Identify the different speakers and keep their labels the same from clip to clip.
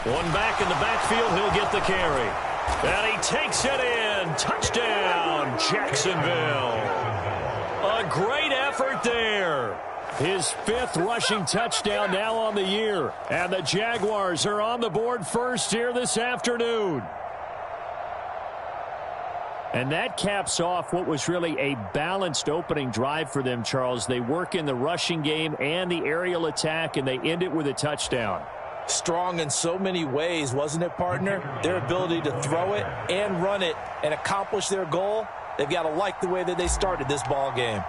Speaker 1: One back in the backfield. He'll get the carry. And he takes it in. Touchdown, Jacksonville. A great effort there. His 5th rushing touchdown now on the year. And the Jaguars are on the board first here this afternoon. And that caps off what was really a balanced opening drive for them, Charles. They work in the rushing game and the aerial attack, and they end it with a touchdown.
Speaker 2: Strong in so many ways, wasn't it, partner? Their ability to throw it and run it and accomplish their goal, they've got to like the way that they started this ball game.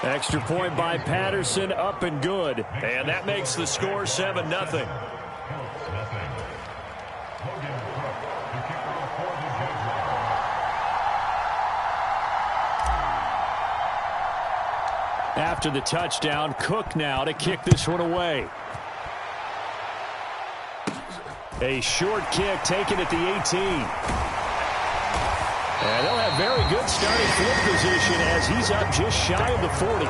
Speaker 1: Extra point by Patterson, up and good. And that makes the score 7-0. After the touchdown, Cook now to kick this one away. A short kick taken at the 18. And they'll have very good starting field position as he's up just shy of the 40.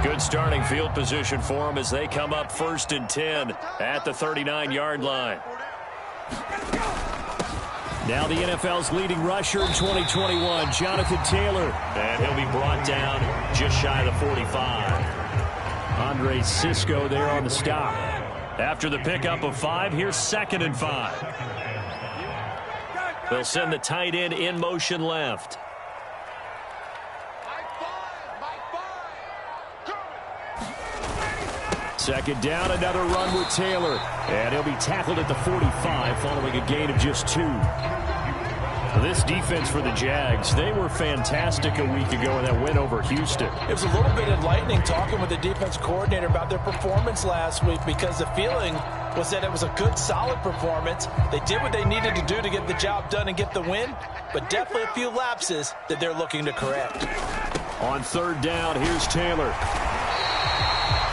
Speaker 1: Good starting field position for them as they come up 1st and 10 at the 39-yard line. Now the NFL's leading rusher in 2021, Jonathan Taylor. And he'll be brought down just shy of the 45. Andre Sisco there on the stop. After the pickup of 5, here's 2nd and 5. They'll send the tight end in motion left. Second down, another run with Taylor. And he'll be tackled at the 45 following a gain of just 2. This defense for the Jags, they were fantastic a week ago in that win over Houston.
Speaker 2: It was a little bit enlightening talking with the defense coordinator about their performance last week because the feeling was that it was a good, solid performance. They did what they needed to do to get the job done and get the win, but definitely a few lapses that they're looking to correct.
Speaker 1: On 3rd down, here's Taylor.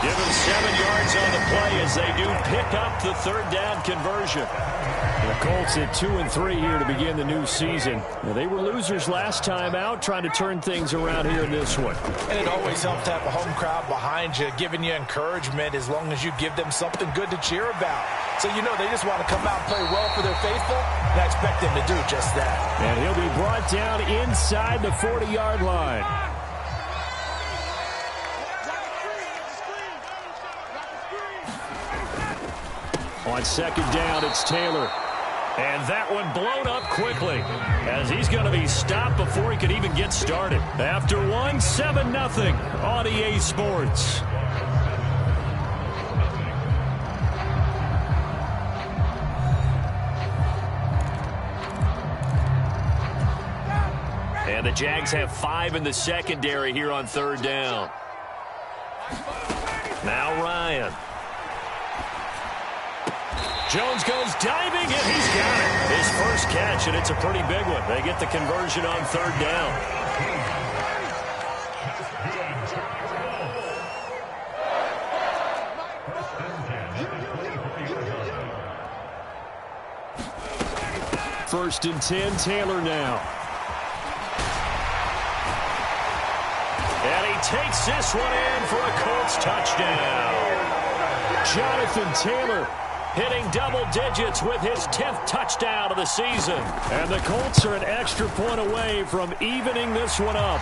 Speaker 1: Give him 7 yards on the play as they do pick up the 3rd down conversion. The Colts at 2-3 here to begin the new season. Now, they were losers last time out, trying to turn things around here in this one.
Speaker 2: And it always helps to have a home crowd behind you, giving you encouragement as long as you give them something good to cheer about. So, you know, they just want to come out and play well for their faithful, and I expect them to do just that.
Speaker 1: And he'll be brought down inside the 40-yard line. On 2nd down, it's Taylor. And that one blown up quickly as he's going to be stopped before he could even get started. After 7-0 on EA Sports. And the Jags have 5 in the secondary here on 3rd down. Now Ryan. Jones goes diving, and he's got it. His first catch, and it's a pretty big one. They get the conversion on 3rd down. First and 10, Taylor now. And he takes this one in for a Colts touchdown. Jonathan Taylor hitting double digits with his 10th touchdown of the season. And the Colts are an extra point away from evening this one up.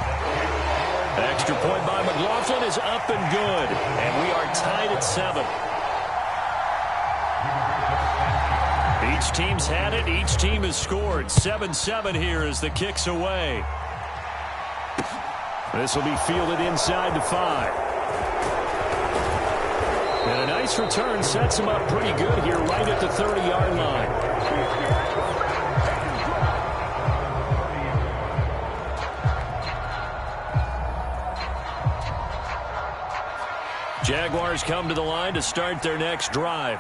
Speaker 1: Extra point by McLaughlin is up and good. And we are tied at 7. Each team's had it. Each team has scored. 7-7 here as the kick's away. This will be fielded inside the 5. And a nice return sets him up pretty good here right at the 30-yard line. Jaguars come to the line to start their next drive.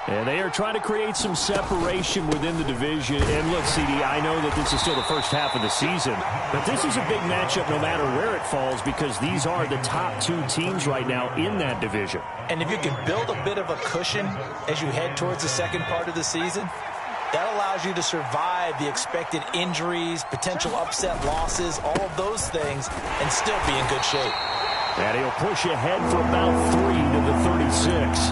Speaker 1: And they are trying to create some separation within the division. And look, CD, I know that this is still the first half of the season, but this is a big matchup no matter where it falls because these are the top 2 teams right now in that division.
Speaker 2: And if you can build a bit of a cushion as you head towards the second part of the season, That allows you to survive the expected injuries, potential upset losses, all of those things, and still be in good shape.
Speaker 1: And he'll push ahead for about 3 to the 36.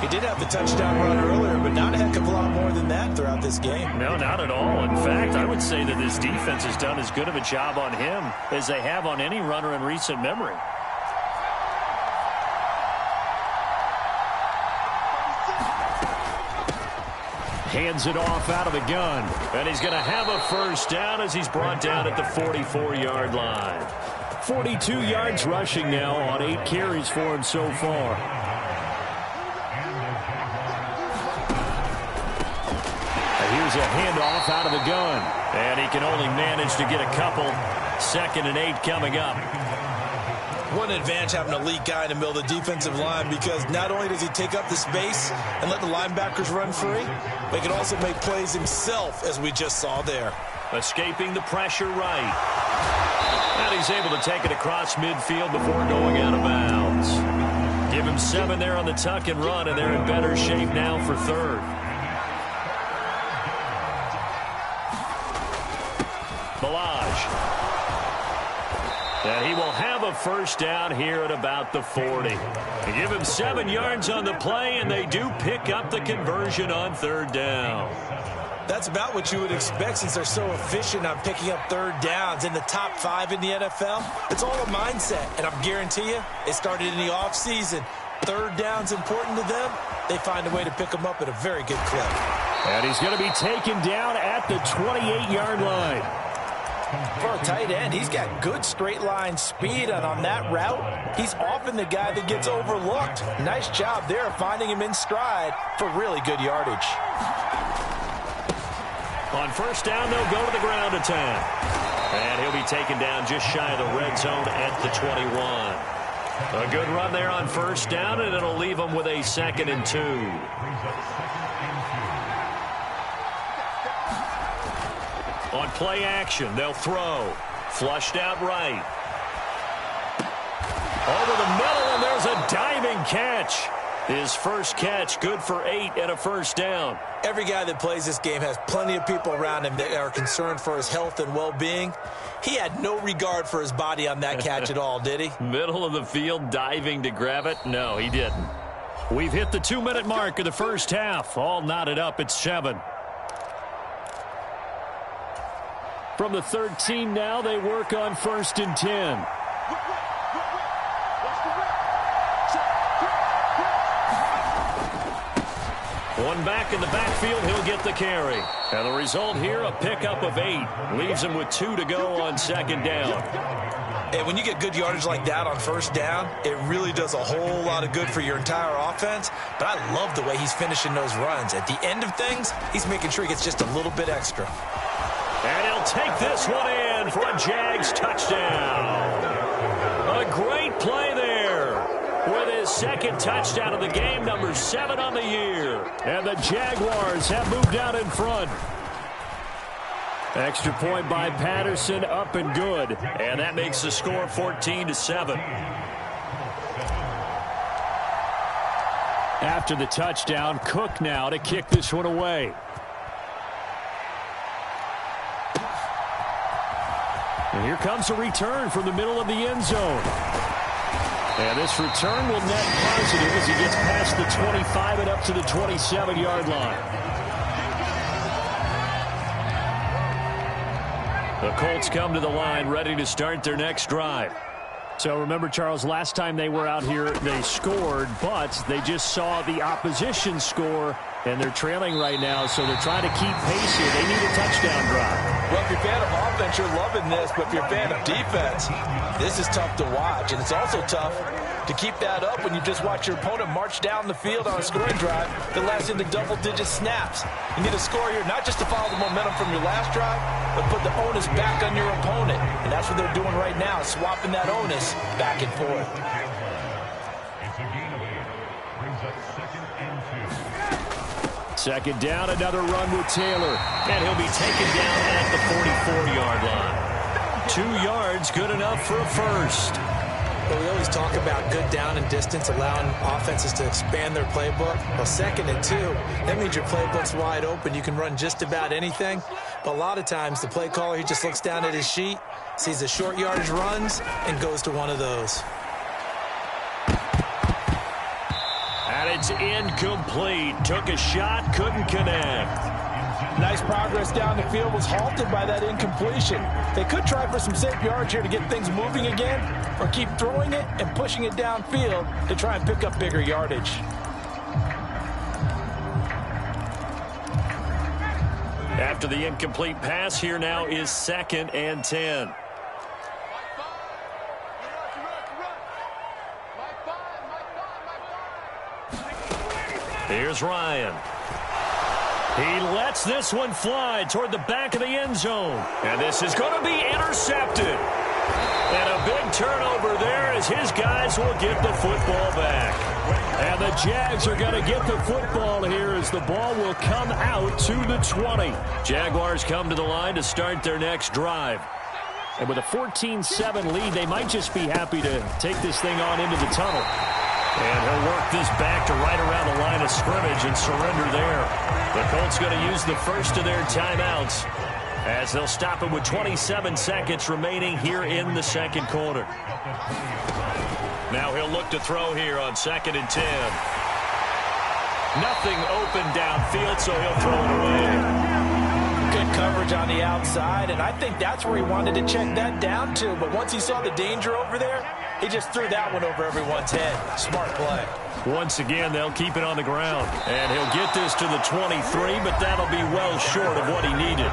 Speaker 2: He did have the touchdown run earlier, but not a heck of a lot more than that throughout this game.
Speaker 1: No, not at all. In fact, I would say that this defense has done as good of a job on him as they have on any runner in recent memory. Hands it off out of the gun. And he's going to have a first down as he's brought down at the 44-yard line. 42 yards rushing now on 8 carries for him so far. And here's a handoff out of the gun. And he can only manage to get a couple. 2nd and 8 coming up.
Speaker 2: What an advantage having an elite guy in the middle of the defensive line, because not only does he take up the space and let the linebackers run free, but he can also make plays himself, as we just saw there.
Speaker 1: Escaping the pressure right. And he's able to take it across midfield before going out of bounds. Give him 7 there on the tuck and run, and they're in better shape now for 3rd. Balaj. And he will have a first down here at about the 40. They give him 7 yards on the play, and they do pick up the conversion on 3rd down.
Speaker 2: That's about what you would expect, since they're so efficient on picking up 3rd downs in the top 5 in the NFL. It's all a mindset, and I guarantee you, it started in the offseason. 3rd down's important to them. They find a way to pick them up at a very good clip.
Speaker 1: And he's going to be taken down at the 28-yard line.
Speaker 2: For a tight end, he's got good straight line speed, and on that route, he's often the guy that gets overlooked. Nice job there finding him in stride for really good yardage.
Speaker 1: On first down, they'll go to the ground attack. And he'll be taken down just shy of the red zone at the 21. A good run there on first down, and it'll leave him with a 2nd and 2. On play action, they'll throw. Flushed out right. Over the middle, and there's a diving catch. His first catch, good for 8 and a first down.
Speaker 2: Every guy that plays this game has plenty of people around him that are concerned for his health and well-being. He had no regard for his body on that catch at all, did he?
Speaker 1: Middle of the field, diving to grab it? No, he didn't. We've hit the 2-minute mark of the first half. All knotted up at 7. From the 13 now, they work on 1st and 10. One back in the backfield, he'll get the carry. And the result here, a pickup of 8. Leaves him with 2 to go on 2nd down.
Speaker 2: And when you get good yardage like that on first down, it really does a whole lot of good for your entire offense. But I love the way he's finishing those runs. At the end of things, he's making sure he gets just a little bit extra.
Speaker 1: And he'll take this one in for a Jags touchdown. A great play there with his 2nd touchdown of the game, number 7 on the year. And the Jaguars have moved out in front. Extra point by Patterson, up and good. And that makes the score 14-7. After the touchdown, Cook now to kick this one away. And here comes a return from the middle of the end zone. And this return will net positive as he gets past the 25 and up to the 27-yard line. The Colts come to the line ready to start their next drive. So remember, Charles, last time they were out here, they scored, but they just saw the opposition score, and they're trailing right now, so they're trying to keep pace here. They need a touchdown drive.
Speaker 2: Well, if you're a fan of offense, you're loving this, but if you're a fan of defense, this is tough to watch, and it's also tough to keep that up when you just watch your opponent march down the field on a scoring drive that lasts into double-digit snaps. You need a score here, not just to follow the momentum from your last drive, but put the onus back on your opponent. And that's what they're doing right now, swapping that onus back and forth.
Speaker 1: Second down, another run with Taylor. And he'll be taken down at the 44-yard line. 2 yards, good enough for a first.
Speaker 2: But we always talk about good down and distance, allowing offenses to expand their playbook. Well, 2nd and 2, that means your playbook's wide open. You can run just about anything. But a lot of times, the play caller, he just looks down at his sheet, sees the short yardage runs, and goes to one of those.
Speaker 1: And it's incomplete. Took a shot, couldn't connect.
Speaker 2: Nice progress down the field, was halted by that incompletion. They could try for some safe yards here to get things moving again, or keep throwing it and pushing it downfield to try and pick up bigger yardage.
Speaker 1: After the incomplete pass, here now is 2nd and 10. Here's Ryan. He lets this one fly toward the back of the end zone. And this is going to be intercepted. And a big turnover there as his guys will get the football back. And the Jags are going to get the football here as the ball will come out to the 20. Jaguars come to the line to start their next drive. And with a 14-7 lead, they might just be happy to take this thing on into the tunnel. And he'll work this back to right around the line of scrimmage and surrender there. The Colts going to use the first of their timeouts as they'll stop it with 27 seconds remaining here in the second quarter. Now he'll look to throw here on 2nd and 10. Nothing open downfield, so he'll throw it away.
Speaker 2: Good coverage on the outside, and I think that's where he wanted to check that down to. But once he saw the danger over there, he just threw that one over everyone's head. Smart play.
Speaker 1: Once again, they'll keep it on the ground. And he'll get this to the 23, but that'll be well short of what he needed.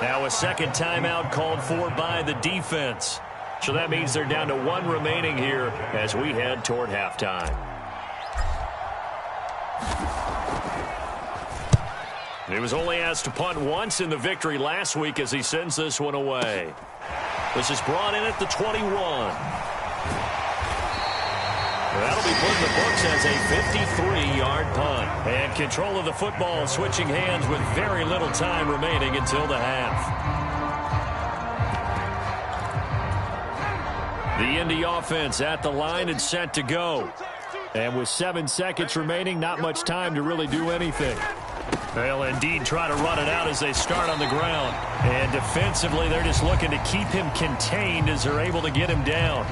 Speaker 1: Now a second timeout called for by the defense. So that means they're down to 1 remaining here as we head toward halftime. He was only asked to punt once in the victory last week as he sends this one away. This is brought in at the 21. That'll be put in the books as a 53-yard punt. And control of the football switching hands with very little time remaining until the half. The Indy offense at the line and set to go. And with 7 seconds remaining, not much time to really do anything. They'll indeed try to run it out as they start on the ground. And defensively, they're just looking to keep him contained as they're able to get him down.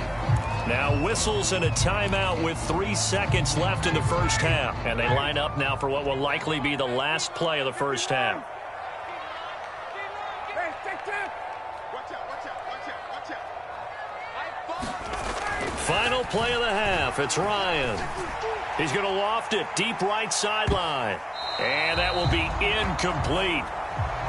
Speaker 1: Now whistles and a timeout with 3 seconds left in the first half. And they line up now for what will likely be the last play of the first half. Final play of the half. It's Ryan. He's going to loft it deep right sideline. And that will be incomplete.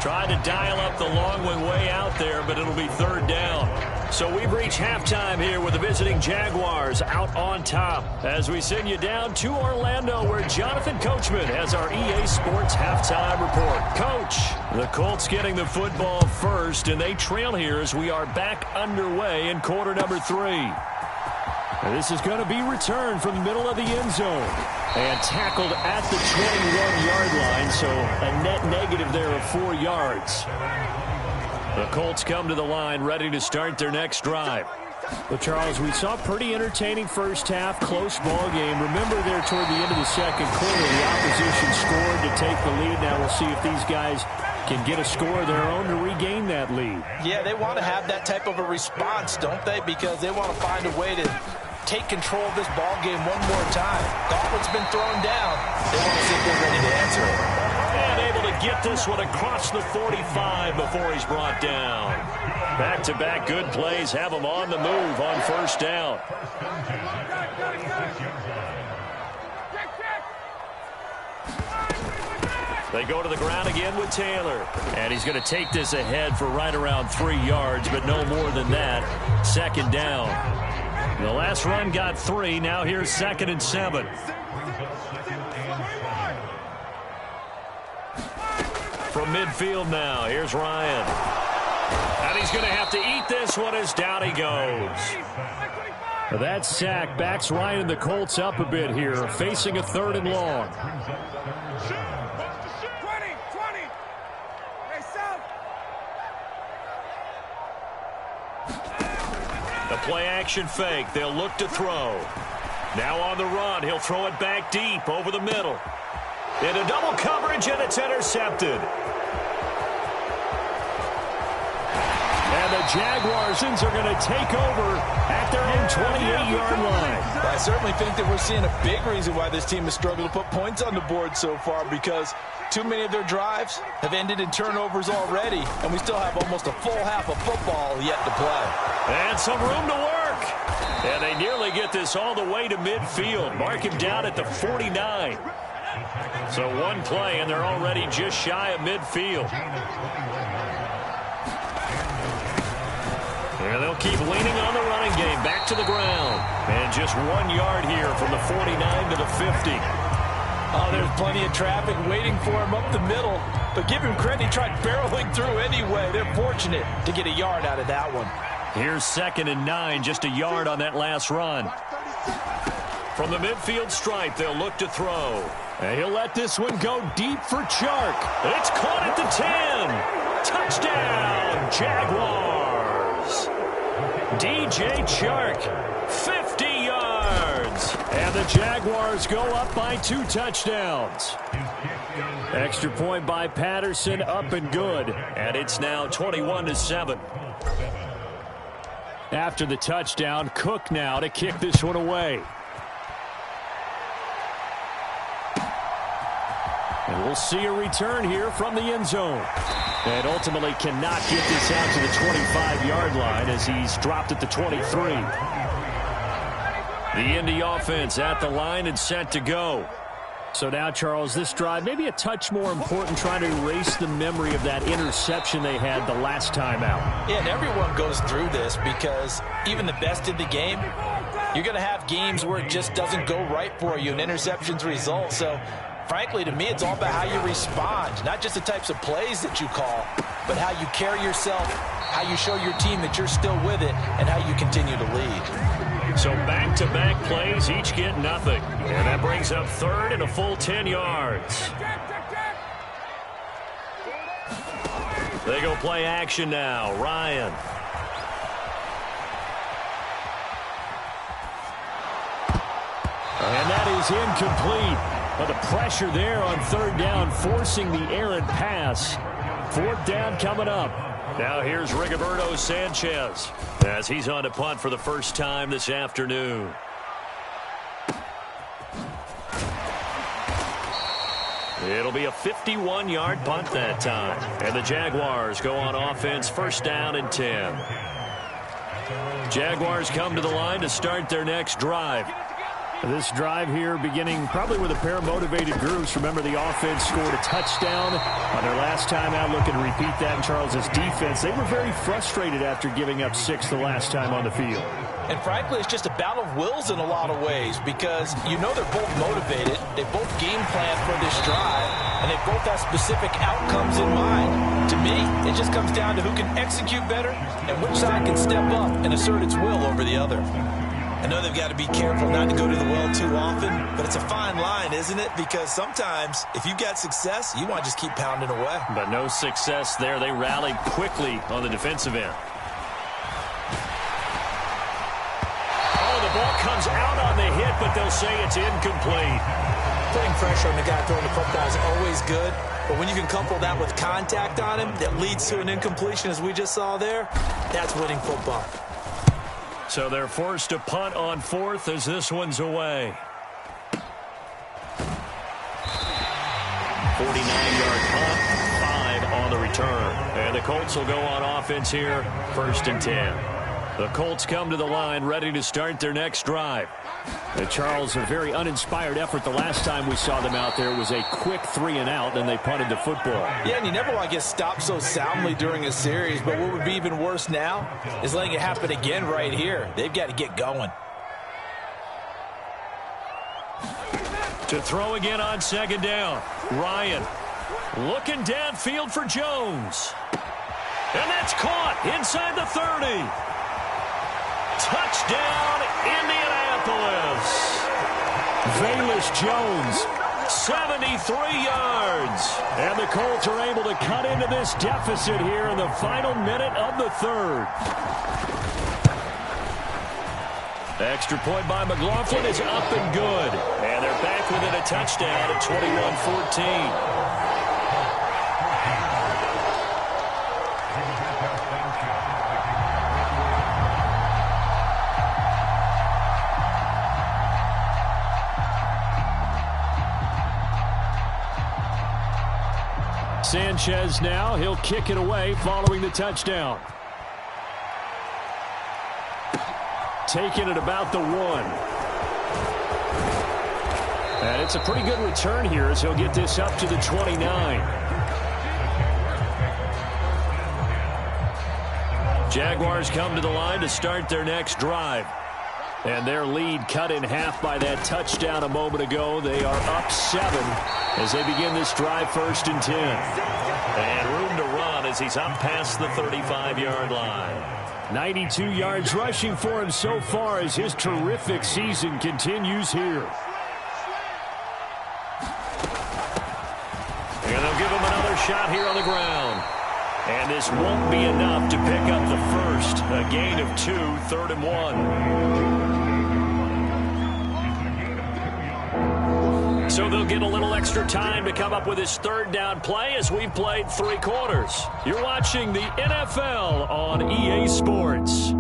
Speaker 1: Trying to dial up the long one way out there, but it'll be 3rd down. So we've reached halftime here with the visiting Jaguars out on top as we send you down to Orlando where Jonathan Coachman has our EA Sports halftime report. Coach, the Colts getting the football first, and they trail here as we are back underway in quarter number 3. And this is going to be returned from the middle of the end zone and tackled at the 21-yard line, so a net negative there of 4 yards. The Colts come to the line ready to start their next drive. Well, Charles, we saw a pretty entertaining first half, close ball game. Remember there toward the end of the second quarter, the opposition scored to take the lead. Now we'll see if these guys can get a score of their own to regain that lead.
Speaker 2: Yeah, they want to have that type of a response, don't they? Because they want to find a way to take control of this ball game one more time. Gauntlet's been thrown down. They want to see if they're ready to answer it.
Speaker 1: And able to get this one across the 45 before he's brought down. Back-to-back good plays have him on the move on first down. They go to the ground again with Taylor. And he's going to take this ahead for right around 3 yards, but no more than that. 2nd down. The last run got 3. Now here's 2nd and 7. From midfield now, here's Ryan. And he's going to have to eat this one as down he goes. That sack backs Ryan and the Colts up a bit here, facing a 3rd and long. A play-action fake. They'll look to throw. Now on the run. He'll throw it back deep over the middle. Into double coverage, and it's intercepted. And the Jaguars are going to take over at their own 28-yard line.
Speaker 2: I certainly think that we're seeing a big reason why this team has struggled to put points on the board so far, because too many of their drives have ended in turnovers already, and we still have almost a full half of football yet to play.
Speaker 1: And some room to work. And they nearly get this all the way to midfield. Mark him down at the 49. So one play, and they're already just shy of midfield. And they'll keep leaning on the running game. Back to the ground. And just 1 yard here from the 49 to the 50.
Speaker 2: Oh, there's plenty of traffic waiting for him up the middle. But give him credit, he tried barreling through anyway. They're fortunate to get a yard out of that one.
Speaker 1: Here's 2nd and 9, just a yard on that last run. From the midfield stripe, they'll look to throw. And he'll let this one go deep for Chark. It's caught at the 10. Touchdown, Jaguars. DJ Chark, 50 yards. And the Jaguars go up by 2 touchdowns. Extra point by Patterson, up and good. And it's now 21-7. After the touchdown, Cook now to kick this one away. And we'll see a return here from the end zone. And ultimately cannot get this out to the 25-yard line as he's dropped at the 23. The Indy offense at the line and set to go. So now, Charles, this drive maybe a touch more important, trying to erase the memory of that interception they had the last time out.
Speaker 2: Yeah, and everyone goes through this because even the best in the game, you're going to have games where it just doesn't go right for you and interceptions result. So, frankly, to me, it's all about how you respond, not just the types of plays that you call, but how you carry yourself, how you show your team that you're still with it, and how you continue to lead.
Speaker 1: So back-to-back plays, each get nothing. And that brings up 3rd and a full 10 yards. They go play action now. Ryan. And that is incomplete. But the pressure there on 3rd down, forcing the errant pass. 4th down coming up. Now here's Rigoberto Sanchez as he's on to punt for the first time this afternoon. It'll be a 51-yard punt that time. And the Jaguars go on offense, 1st down and 10. Jaguars come to the line to start their next drive.
Speaker 3: This drive here beginning probably with a pair of motivated groups. Remember, the offense scored a touchdown on their last time out. Looking to repeat that in Charles's defense. They were very frustrated after giving up 6 the last time on the field.
Speaker 2: And frankly, it's just a battle of wills in a lot of ways because you know they're both motivated. They both game plan for this drive, and they both have specific outcomes in mind. To me, it just comes down to who can execute better and which side can step up and assert its will over the other. I know they've got to be careful not to go to the well too often, but it's a fine line, isn't it? Because sometimes, if you've got success, you want to just keep pounding away.
Speaker 1: But no success there. They rallied quickly on the defensive end. Oh, the ball comes out on the hit, but they'll say it's incomplete.
Speaker 2: Putting pressure on the guy throwing the football is always good, but when you can couple that with contact on him that leads to an incompletion, as we just saw there, that's winning football.
Speaker 1: So they're forced to punt on 4th as this one's away. 49-yard punt, 5 on the return. And the Colts will go on offense here, 1st and 10. The Colts come to the line ready to start their next drive.
Speaker 3: Charles, a very uninspired effort the last time we saw them out there was a quick 3-and-out, and they punted the football.
Speaker 2: Yeah, and you never want to get stopped so soundly during a series, but what would be even worse now is letting it happen again right here. They've got to get going.
Speaker 1: To throw again on 2nd down. Ryan looking downfield for Jones. And that's caught inside the 30. Touchdown, Indianapolis. Velus Jones, 73 yards. And the Colts are able to cut into this deficit here in the final minute of the 3rd. Extra point by McLaughlin is up and good. And they're back within a touchdown at 21-14. Sanchez now, he'll kick it away following the touchdown. Taking it about the 1. And it's a pretty good return here as he'll get this up to the 29. Jaguars come to the line to start their next drive. And their lead cut in half by that touchdown a moment ago. They are up 7 as they begin this drive 1st and 10. And room to run as he's up past the 35-yard line. 92 yards rushing for him so far as his terrific season continues here. And they'll give him another shot here on the ground. And this won't be enough to pick up the first. A gain of 2, 3rd and 1. So they'll get a little extra time to come up with his 3rd down play as we've played 3 quarters. You're watching the NFL on EA Sports.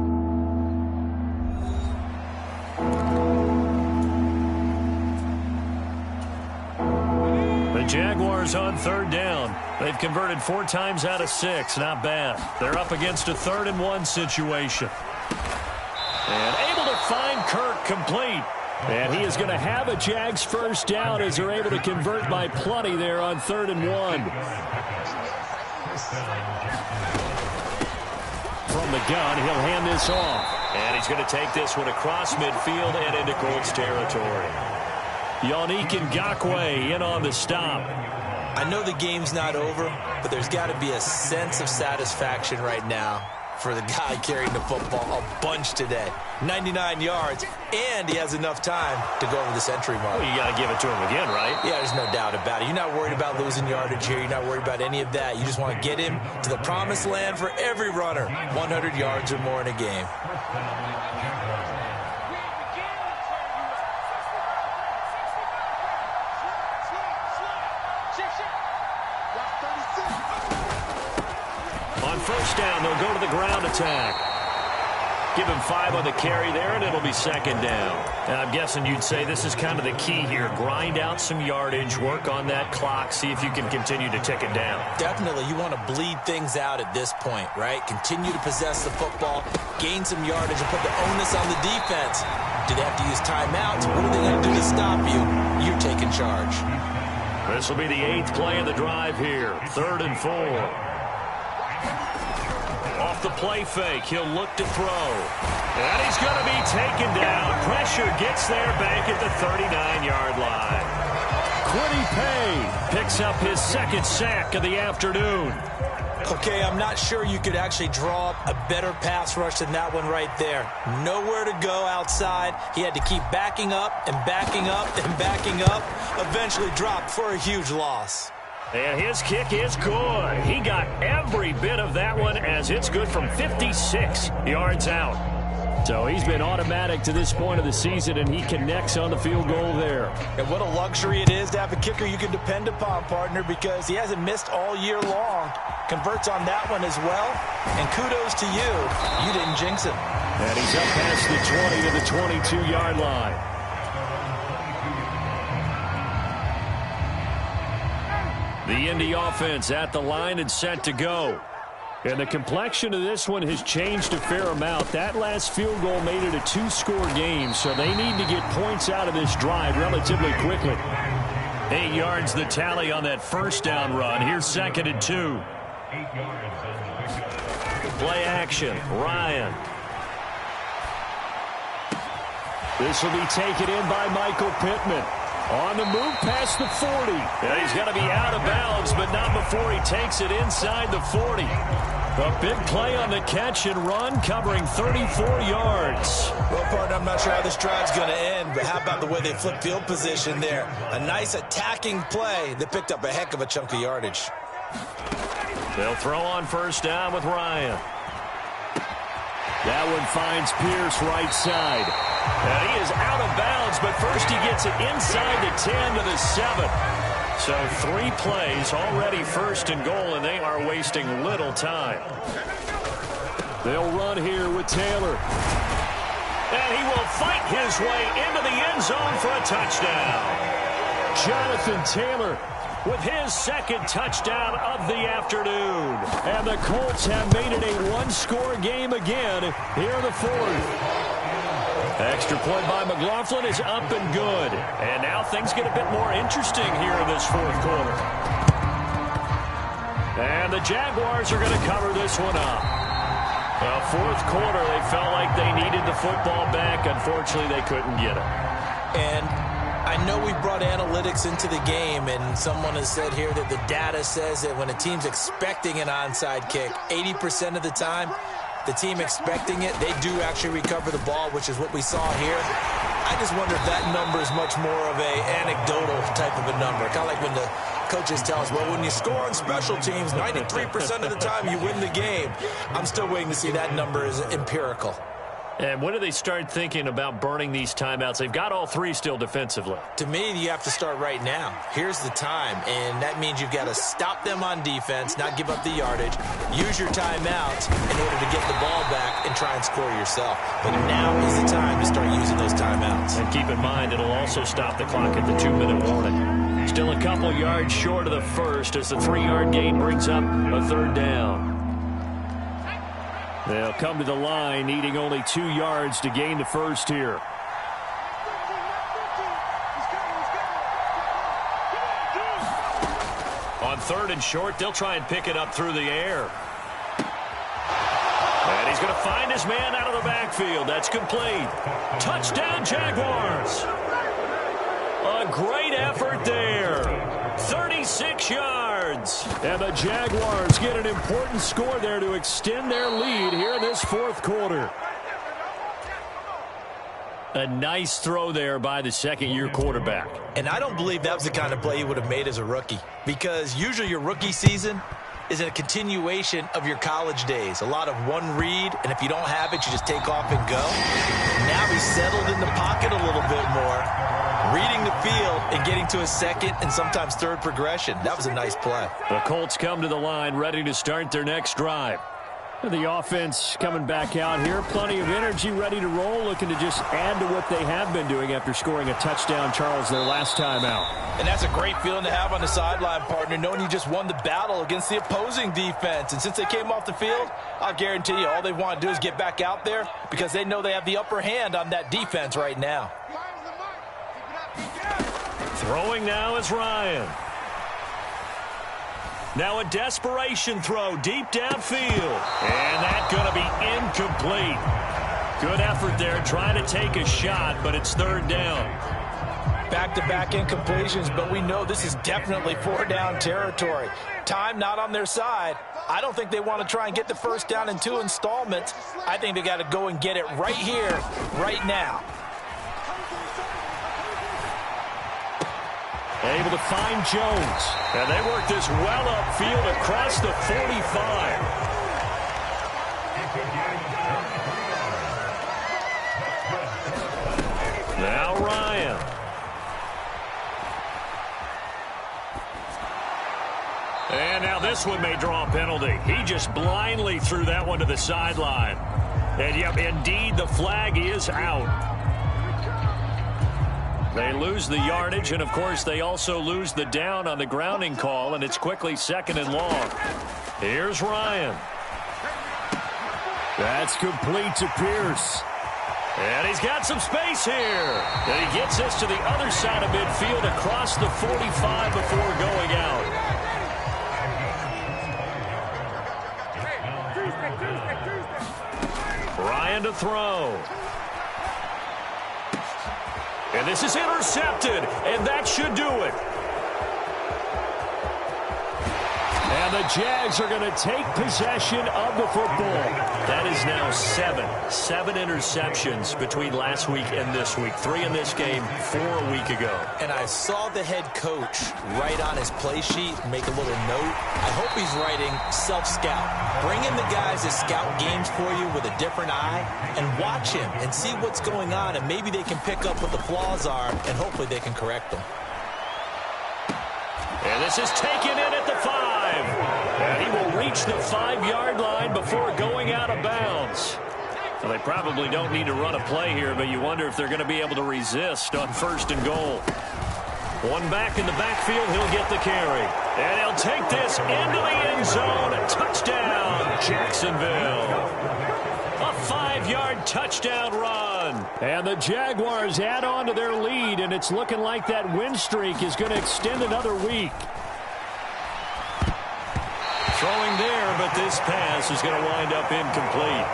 Speaker 1: The Jaguars on 3rd down. They've converted 4 times out of 6. Not bad. They're up against a 3rd and 1 situation. And able to find Kirk complete. And he is going to have a Jags 1st down as they're able to convert by plenty there on 3rd and 1. From the gun, he'll hand this off. And he's going to take this one across midfield and into Colts territory. Yannick Ngakoue in on the stop.
Speaker 2: I know the game's not over, but there's got to be a sense of satisfaction right now for the guy carrying the football a bunch today. 99 yards, and he has enough time to go over the century mark.
Speaker 1: Well, you got to give it to him again, right?
Speaker 2: Yeah, there's no doubt about it. You're not worried about losing yardage here. You're not worried about any of that. You just want to get him to the promised land for every runner. 100 yards or more in a game.
Speaker 1: On 1st down, they'll go to the ground attack. Give him 5 on the carry there, and it'll be 2nd down. And I'm guessing you'd say this is kind of the key here. Grind out some yardage, work on that clock, see if you can continue to tick it down.
Speaker 2: Definitely. You want to bleed things out at this point, right? Continue to possess the football, gain some yardage, and put the onus on the defense. Do they have to use timeouts? What are they going to do to stop you? You're taking charge.
Speaker 1: This will be the 8th play of the drive here. 3rd and 4. Off the play fake, he'll look to throw. And he's going to be taken down. Pressure gets there back at the 39-yard line. Quiddy Pay picks up his 2nd sack of the afternoon.
Speaker 2: Okay, I'm not sure you could actually draw up a better pass rush than that one right there. Nowhere to go outside. He had to keep backing up and backing up and backing up. Eventually dropped for a huge loss.
Speaker 1: And his kick is good. He got every bit of that one as it's good from 56 yards out. So he's been automatic to this point of the season, and he connects on the field goal there.
Speaker 2: And what a luxury it is to have a kicker you can depend upon, partner, because he hasn't missed all year long. Converts on that one as well. And kudos to you. You didn't jinx him.
Speaker 1: And he's up past the 20 to the 22-yard line. The Indy offense at the line and set to go. And the complexion of this one has changed a fair amount. That last field goal made it a 2-score game, so they need to get points out of this drive relatively quickly. 8 yards the tally on that 1st down run. Here's 2nd and 2. Play action, Ryan. This will be taken in by Michael Pittman. On the move past the 40. Yeah, he's going to be out of bounds, but not before he takes it inside the 40. A big play on the catch and run, covering 34 yards.
Speaker 2: Well, partner, I'm not sure how this drive's going to end, but how about the way they flip field position there? A nice attacking play that picked up a heck of a chunk of yardage.
Speaker 1: They'll throw on 1st down with Ryan. That one finds Pierce right side. And he is out of bounds, but first he gets it inside the 10 to the 7. So 3 plays, already first and goal, and they are wasting little time. They'll run here with Taylor. And he will fight his way into the end zone for a touchdown. Jonathan Taylor with his second touchdown of the afternoon. And the Colts have made it a one-score game again here in the fourth. Extra point by McLaughlin is up and good. And now things get a bit more interesting here in this fourth quarter. And the Jaguars are going to cover this one up. Well, fourth quarter, they felt like they needed the football back. Unfortunately, they couldn't get it.
Speaker 2: And I know we brought analytics into the game, and someone has said here that the data says that when a team's expecting an onside kick, 80% of the time, the team expecting it, they do actually recover the ball, which is what we saw here. I just wonder if that number is much more of a anecdotal type of a number. Kind of like when the coaches tell us, well, when you score on special teams, 93% of the time you win the game. I'm still waiting to see that number is empirical.
Speaker 1: And when do they start thinking about burning these timeouts? They've got all 3 still defensively.
Speaker 2: To me, you have to start right now. Here's the time, and that means you've got to stop them on defense, not give up the yardage, use your timeouts in order to get the ball back and try and score yourself. But now is the time to start using those timeouts.
Speaker 1: And keep in mind, it'll also stop the clock at the 2-minute warning. Still a couple yards short of the first as the 3-yard gain brings up a third down. They'll come to the line, needing only 2 yards to gain the first here. On 3rd and short, they'll try and pick it up through the air. And he's going to find his man out of the backfield. That's complete. Touchdown, Jaguars. A great effort there. 36 yards. And the Jaguars get an important score there to extend their lead here in this fourth quarter. A nice throw there by the second-year quarterback.
Speaker 2: And I don't believe that was the kind of play he would have made as a rookie, because usually your rookie season is a continuation of your college days. A lot of one read, and if you don't have it, you just take off and go. Now he's settled in the pocket a little bit more, reading the field and getting to a second and sometimes third progression. That was a nice play.
Speaker 1: The Colts come to the line, ready to start their next drive. The offense coming back out here. Plenty of energy, ready to roll, looking to just add to what they have been doing after scoring a touchdown, Charles, their last time out.
Speaker 2: And that's a great feeling to have on the sideline, partner, knowing you just won the battle against the opposing defense. And since they came off the field, I'll guarantee you all they want to do is get back out there because they know they have the upper hand on that defense right now.
Speaker 1: Throwing now is Ryan. Now a desperation throw deep downfield. And that's going to be incomplete. Good effort there trying to take a shot, but it's third down.
Speaker 2: Back-to-back incompletions, but we know this is definitely 4-down territory. Time not on their side. I don't think they want to try and get the first down in 2 installments. I think they got to go and get it right here, right now.
Speaker 1: Able to find Jones. And they work this well upfield across the 45. Now Ryan. And now this one may draw a penalty. He just blindly threw that one to the sideline. And yep, indeed, the flag is out. They lose the yardage, and of course they also lose the down on the grounding call, and it's quickly 2nd and long. Here's Ryan. That's complete to Pierce. And he's got some space here. And he gets this to the other side of midfield across the 45 before going out. Ryan to throw. And this is intercepted, and that should do it. And the
Speaker 3: the Jags are going to take possession of the football.
Speaker 1: That is now seven interceptions between last week and this week. 3 in this game, 4 a week ago.
Speaker 2: And I saw the head coach write on his play sheet, make a little note. I hope he's writing self-scout. Bring in the guys that scout games for you with a different eye and watch him and see what's going on, and maybe they can pick up what the flaws are, and hopefully they can correct them.
Speaker 1: And this is taken in at the 5. And he will reach the 5-yard line before going out of bounds. Well, they probably don't need to run a play here, but you wonder if they're going to be able to resist on 1st and goal. One back in the backfield, he'll get the carry. And he'll take this into the end zone. Touchdown, Jacksonville. A 5-yard touchdown run.
Speaker 3: And the Jaguars add on to their lead, and it's looking like that win streak is going to extend another week.
Speaker 1: Throwing there, but this pass is going to wind up incomplete.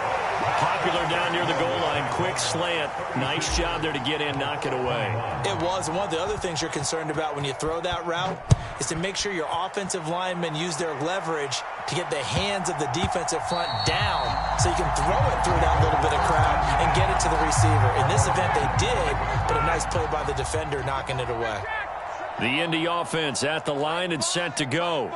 Speaker 1: Popular down near the goal line. Quick slant. Nice job there to get in, knock it away.
Speaker 2: It was. And one of the other things you're concerned about when you throw that route is to make sure your offensive linemen use their leverage to get the hands of the defensive front down so you can throw it through that little bit of crowd and get it to the receiver. In this event, they did, but a nice play by the defender knocking it away.
Speaker 1: The Indy offense at the line and set to go.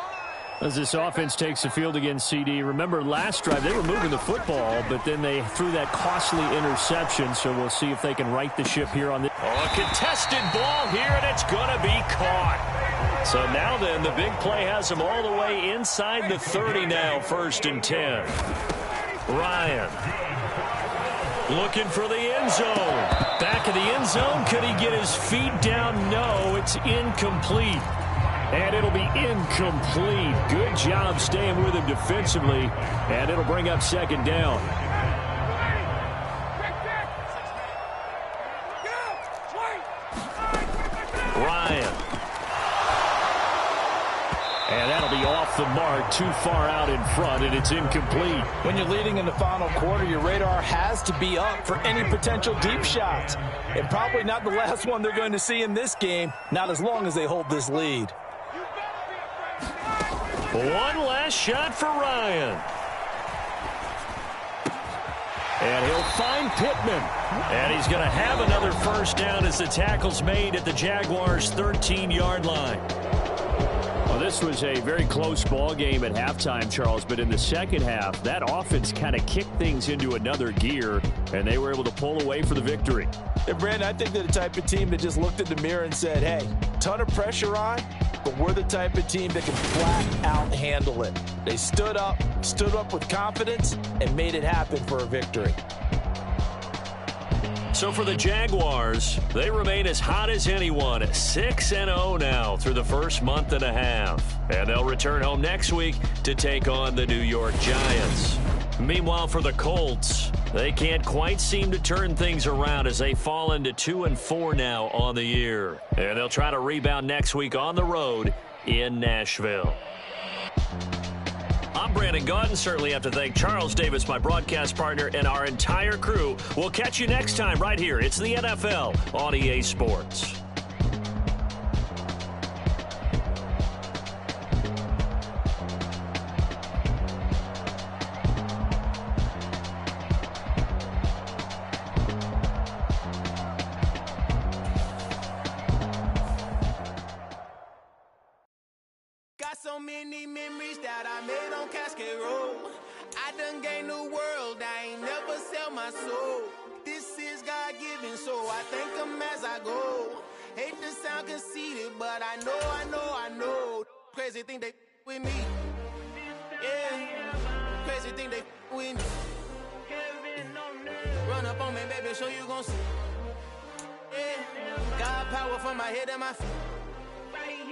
Speaker 3: As this offense takes the field against CD, remember last drive they were moving the football, but then they threw that costly interception, so we'll see if they can right the ship here on this.
Speaker 1: Oh, a contested ball here, and it's going to be caught. So now then, the big play has them all the way inside the 30 now, 1st and 10. Ryan looking for the end zone. Back of the end zone, could he get his feet down? No, it's incomplete. And it'll be incomplete. Good job staying with him defensively. And it'll bring up 2nd down. Ryan.
Speaker 3: And that'll be off the mark, too far out in front, and it's incomplete.
Speaker 2: When you're leading in the final quarter, your radar has to be up for any potential deep shots. And probably not the last one they're going to see in this game, not as long as they hold this lead.
Speaker 1: One last shot for Ryan. And he'll find Pittman. And he's going to have another 1st down as the tackle's made at the Jaguars' 13-yard line.
Speaker 3: Well, this was a very close ball game at halftime, Charles, but in the second half, that offense kind of kicked things into another gear, and they were able to pull away for the victory.
Speaker 2: And Brandon, I think they're the type of team that just looked in the mirror and said, hey, ton of pressure on, but we're the type of team that can flat out handle it. They stood up with confidence, and made it happen for a victory.
Speaker 1: So for the Jaguars, they remain as hot as anyone, 6-0 now through the first month and a half. And they'll return home next week to take on the New York Giants. Meanwhile, for the Colts, they can't quite seem to turn things around as they fall into 2-4 now on the year. And they'll try to rebound next week on the road in Nashville. I'm Brandon Gaudin. Certainly have to thank Charles Davis, my broadcast partner, and our entire crew. We'll catch you next time right here. It's the NFL on EA Sports.
Speaker 4: So many memories that I made on Cascade Road. I done gained the world, I ain't never sell my soul. This is God-given, so I thank him as I go. Hate to sound conceited, but I know. Crazy thing they with me. Yeah, crazy thing they with me. Run up on me, baby, show you gon' see. Yeah, God power from my head and my feet.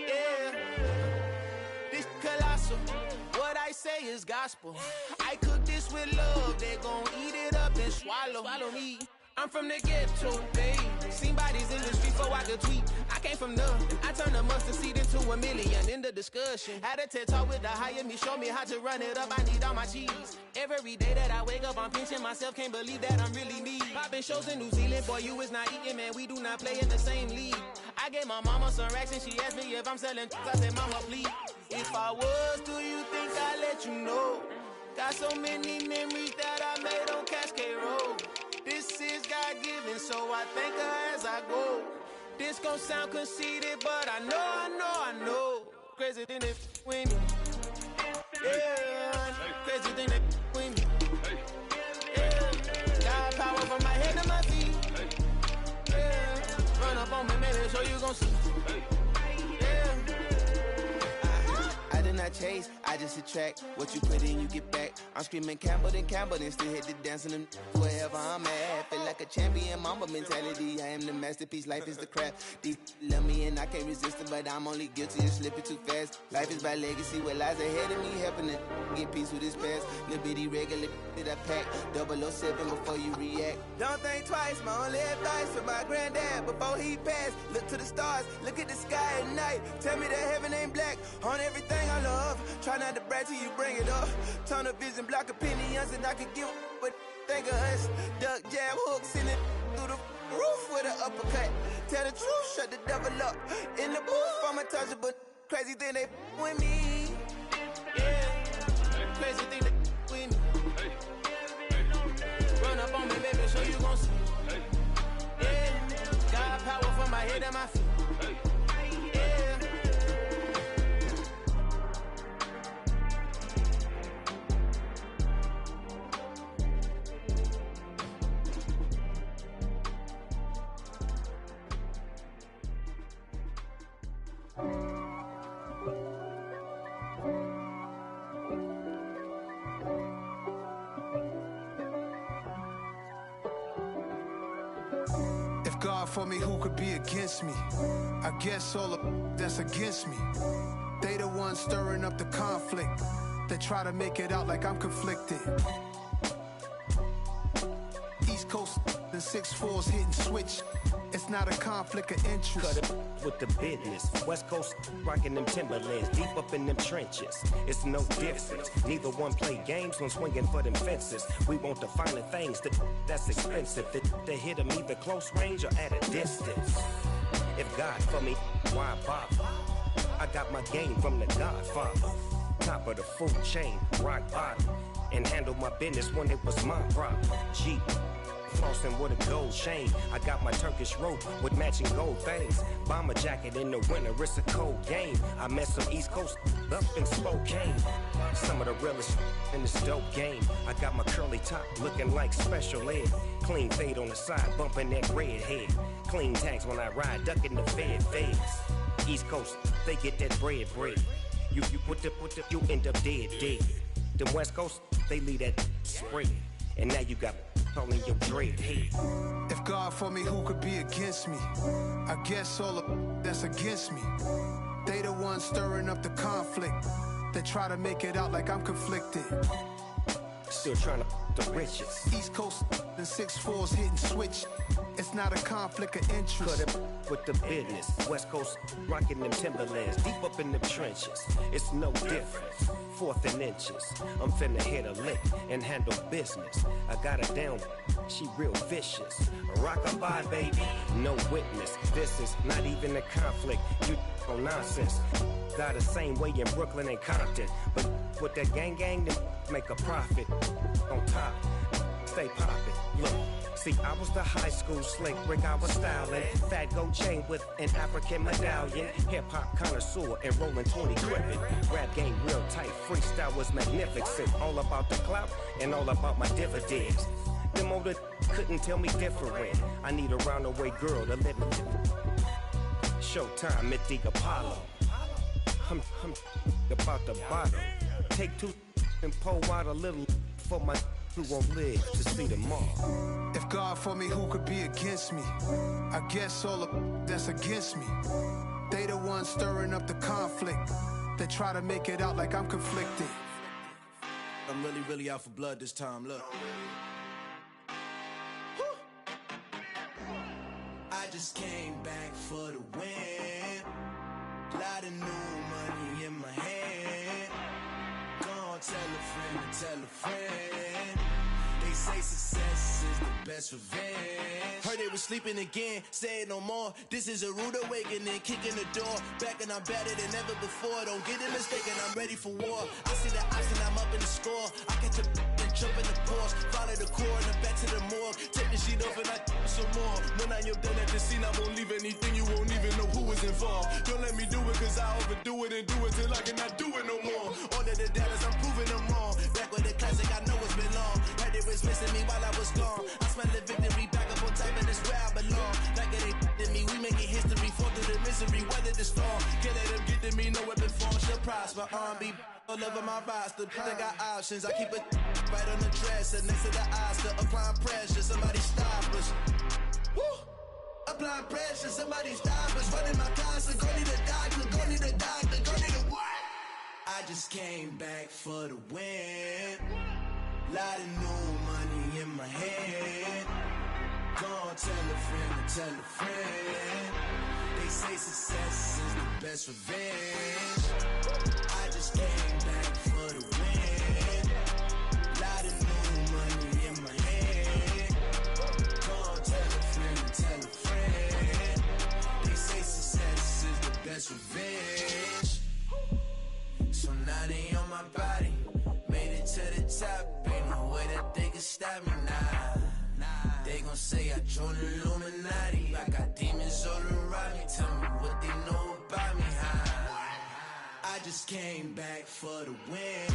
Speaker 4: Yeah. Colossal, what I say is gospel. I cook this with love, they gon' eat it up and swallow me. I'm from the ghetto, babe. Seen bodies in the street before I could tweet. I came from nothing, I turned a mustard seed into a million. In the discussion, had a TED talk with the higher me, show me how to run it up. I need all my cheese. Every day that I wake up, I'm pinching myself, can't believe that I'm really me. Popping shows in New Zealand, boy, you is not eating, man. We do not play in the same league. I gave my mama some racks and she asked me if I'm selling. I said, mama, please. If I was, do you think I'd let you know? Got so many memories that I made on Cascade Road. This is God-given, so I thank her as I go. This gon' sound conceited, but I know. Crazy thing that with me. Yeah, crazy thing that with me. Yeah, got power from my head to my feet. Yeah, run up on me, maybe, so you gon' see. Yeah. I did not chase, I just attract. What you put in, you get back. I'm screaming Campbell, then still hit the dance and them wherever I'm at. Feel like a champion, mamba mentality. I am the masterpiece, life is the crap. Deep love me and I can't resist it, but I'm only guilty of slipping too fast. Life is by legacy, what lies ahead of me, helping to get peace with this past. Little bitty regular that I pack, 007 before you react. Don't think twice, my only advice for my granddad before he passed. Look to the stars, look at the sky at night. Tell me that heaven ain't black on everything I love. Try not to brag till you bring it up. Tunnel vision, block opinions, and I could give but think of us. Duck jab hooks in it through the roof with an uppercut. Tell the truth, shut the devil up. In the booth, I'm untouchable. Crazy thing they with me. Yeah, crazy thing they with me. Run up on me, baby, so you gon' see. Yeah, got power from my head and my feet.
Speaker 5: God for me, who could be against me? I guess all of that's against me. They the ones stirring up the conflict. They try to make it out like I'm conflicted. East Coast and 6'4's hitting switch. It's not a conflict of interest.
Speaker 6: Cut it with the business. West Coast rocking them Timberlands, deep up in them trenches. It's no difference. Neither one play games when swinging for them fences. We want the finer things that's expensive. They hit them either close range or at a distance. If God for me, why bother? I got my game from the Godfather. Top of the food chain, rock bottom. And handle my business when it was my problem. Jeep. Flossing with a gold chain. I got my Turkish rope with matching gold things. Bomber jacket in the winter, it's a cold game. I met some East Coast up in Spokane. Some of the realest in this dope game. I got my curly top looking like special ed. Clean fade on the side, bumping that red head. Clean tags when I ride, ducking the feds. East Coast, they get that bread. You end up dead. Them West Coast, they leave that spread. And now you got on your dread head.
Speaker 5: If God for me, who could be against me? I guess all of that's against me. They the ones stirring up the conflict. They try to make it out like I'm conflicted.
Speaker 6: Still trying to the riches.
Speaker 5: East Coast and 6'4's hitting switch. It's not a conflict of interest.
Speaker 6: Cut it with the business. West Coast rocking them Timberlands, deep up in them trenches. It's no difference. 4th and inches. I'm finna hit a lick and handle business. I got her down, she real vicious. Rock-a-bye, baby, no witness. This is not even a conflict. You on nonsense. Got the same way in Brooklyn and Compton. But with that gang, then make a profit. On top, stay poppin'. Look. See, I was the high school slick Rick, I was styling. Fat gold chain with an African medallion. Hip-hop connoisseur and rolling 20 crippin'. Rap game real tight, freestyle was magnificent. All about the clout and all about my dividends. Them older couldn't tell me different. I need a roundaway girl to let me. Showtime at the Apollo. I'm about the bottom. Take 2 and pour out a little for my who won't live to see them all.
Speaker 5: If God for me, who could be against me? I guess all of that's against me. They the ones stirring up the conflict. They try to make it out like I'm conflicted.
Speaker 7: I'm really out for blood this time, look. I just came back for the win. Lot of new money in my hand. Go on, tell a friend to tell a friend. They They say success is the best revenge. Heard they was sleeping again, say it no more. This is a rude awakening, kicking the door. Back and I'm better than ever before. Don't get it mistaken, I'm ready for war. I see the option, I'm up in the score. I catch a and jump in the Porsche. Follow the core and I'm back to the morgue. Take the sheet off and I some more. When I am done at the scene, I won't leave anything. You won't even know who was involved. Don't let me do it, cause I overdo it and do it till I cannot do it no more. Order the Dallas, I'm proving them wrong. Back with the classic, I know it's been long. Heard they was missing me while I was gone. I smell the victory, back up on time, and it's where I belong. Like it ain't to me, we making history. Fall through the misery, weather the storm. Can't let them get to me, no weapon form shall prosper. R&B all over my roster, I got options. I keep it right on the dresser, next to the Oscar. Applying pressure, somebody stop us. Woo! Applying pressure, somebody stop us. Running my closet, go need a doctor, go need a doctor, go need a what? I just came back for the win. Lot of new money in my hand. Gonna tell a friend to tell a friend. They say success is the best revenge. I just came back for the win. Lot of new money in my hand. Gonna tell a friend to tell a friend. They say success is the best revenge. So now they on my body. Made it to the top. Ain't no way that they can stop me now. They gon' say I joined the Illuminati. I got demons all around me. Tell me what they know about me, huh? I just came back for the win.